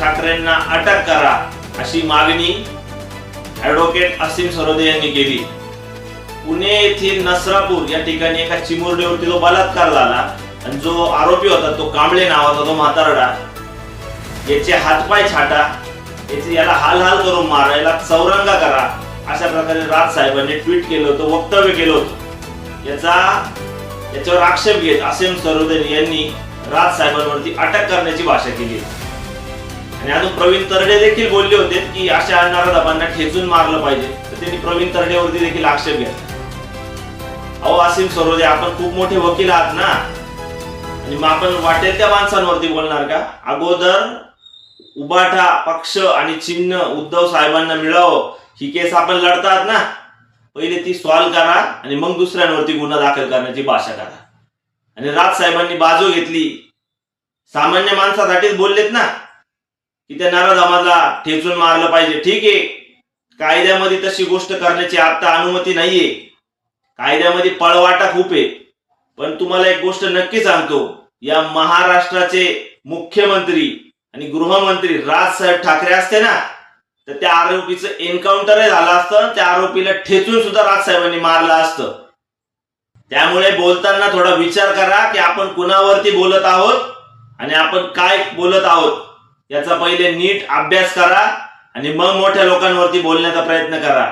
ठाकरेंना अटक करा अशी मागणी ॲडव्होकेट असीम सरोदे यांनी केली। पुणे येथील नसरापूर या ठिकाणी एका चिमुरडीवरती जो बलात्कार झाला आणि जो आरोपी होता तो कांबळे नावाचा तो म्हातारडा, याचे हातपाय छाटा, याला हाल हाल करून मारा, याला चौरंगा करा अशा प्रकारे राज साहेबांनी ट्विट केलं होतं, वक्तव्य केलं होतं। याच्यावर आक्षेप घेत असीम सरोदे यांनी राज साहेबांवरती अटक करण्याची भाषा केली आणि अजून प्रवीण तरडे देखील बोलले होते की अशा नाराधाबांना ठेचून मारलं पाहिजे, तर त्यांनी प्रवीण तरडेवरती देखील आक्षेप घेतला। अहो असीम सरोदे, आपण खूप मोठे वकील आहात ना, आणि मग आपण वाटेल त्या माणसांवरती बोलणार का? अगोदर उबाठा पक्ष आणि चिन्ह उद्धव साहेबांना मिळावं ही केस आपण लढतात ना, पहिले ती सॉल्व्ह करा आणि मग दुसऱ्यांवरती गुन्हा दाखल करण्याची भाषा करा। आणि राज साहेबांनी बाजू घेतली, सामान्य माणसासाठीच बोललेत ना की त्या नाराधामाला ठेचून मारलं पाहिजे। ठीक आहे, कायद्यामध्ये तशी गोष्ट करण्याची आता अनुमती नाहीये, कायद्यामध्ये पळवाटा खूप आहे, पण तुम्हाला एक गोष्ट नक्की सांगतो, या महाराष्ट्राचे मुख्यमंत्री आणि गृहमंत्री राजसाहेब ठाकरे असते ना, तर त्या आरोपीचं एन्काउंटरही झालं असतं, त्या आरोपीला ठेचून सुद्धा राजसाहेबांनी मारलं असतं। त्यामुळे बोलताना थोडा विचार करा की आपण कुणावरती बोलत आहोत आणि आपण काय बोलत आहोत, याचा पहिले नीट अभ्यास करा आणि मग मोठ्या लोकांवरती बोलण्याचा प्रयत्न करा।